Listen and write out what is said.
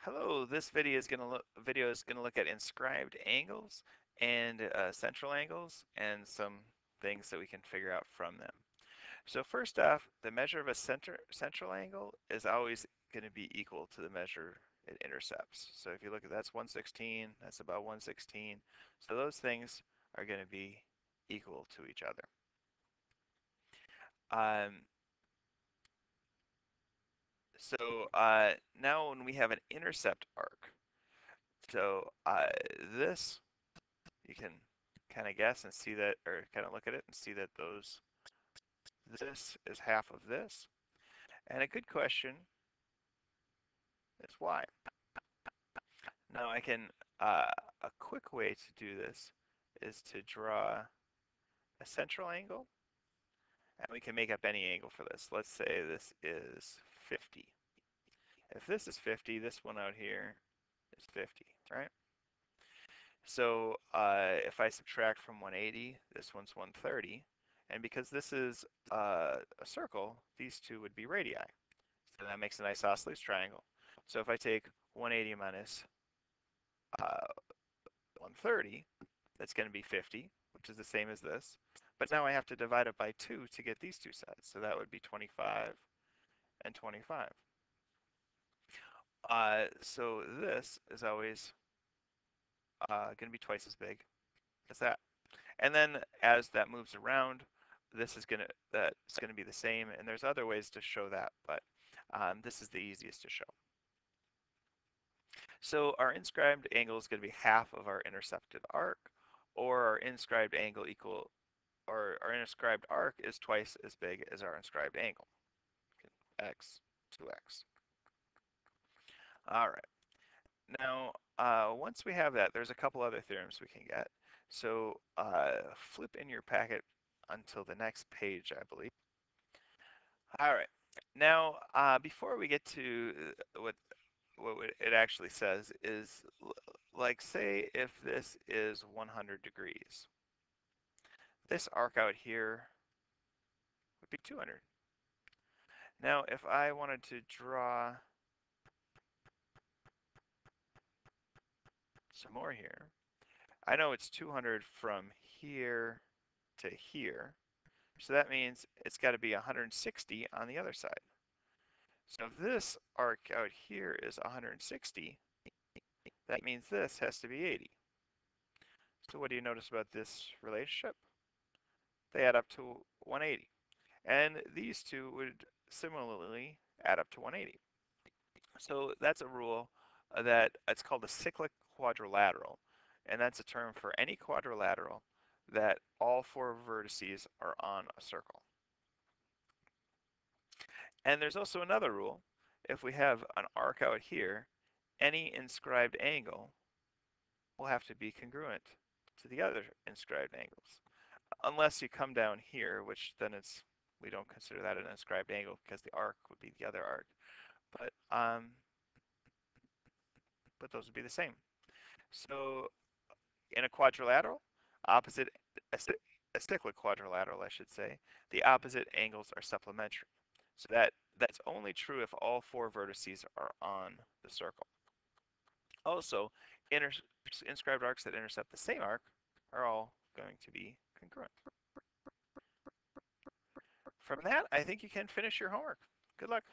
Hello, this video is gonna look at inscribed angles and central angles and some things that we can figure out from them. So first off, the measure of a central angle is always going to be equal to the measure it intercepts. So if you look at that's 116, that's about 116. So those things are going to be equal to each other. Um, now when we have an intercept arc, so this you can kind of guess and see that, or kind of look at it and see that this is half of this. And a good question is why. Now a quick way to do this is to draw a central angle, and we can make up any angle for this. Let's say this is 50. If this is 50, this one out here is 50, right? So if I subtract from 180, this one's 130. And because this is a circle, these two would be radii. So that makes a nice isosceles triangle. So if I take 180 minus 130, that's going to be 50, which is the same as this. But now I have to divide it by 2 to get these two sides. So that would be 25 and 25. So this is always going to be twice as big as that. And then as that moves around, that's gonna be the same. And there's other ways to show that, but this is the easiest to show. So our inscribed angle is going to be half of our intercepted arc, or our inscribed angle or our inscribed arc is twice as big as our inscribed angle. X, 2x. All right. Now, once we have that, there's a couple other theorems we can get. So flip in your packet until the next page, I believe. All right. Now, before we get to what it actually says is, like, say if this is 100 degrees, this arc out here would be 200. Now, if I wanted to draw some more here, I know it's 200 from here to here. So that means it's got to be 160 on the other side. So if this arc out here is 160, that means this has to be 80. So what do you notice about this relationship? They add up to 180. And these two would similarly add up to 180. So that's a rule that it's called a cyclic quadrilateral. And that's a term for any quadrilateral that all four vertices are on a circle. And there's also another rule. If we have an arc out here, any inscribed angle will have to be congruent to the other inscribed angles. Unless you come down here, which then we don't consider that an inscribed angle because the arc would be the other arc. But those would be the same. So in a quadrilateral, a cyclic quadrilateral, I should say, the opposite angles are supplementary. So that's only true if all four vertices are on the circle. Also, inscribed arcs that intercept the same arc are all going to be congruent. From that, I think you can finish your homework. Good luck.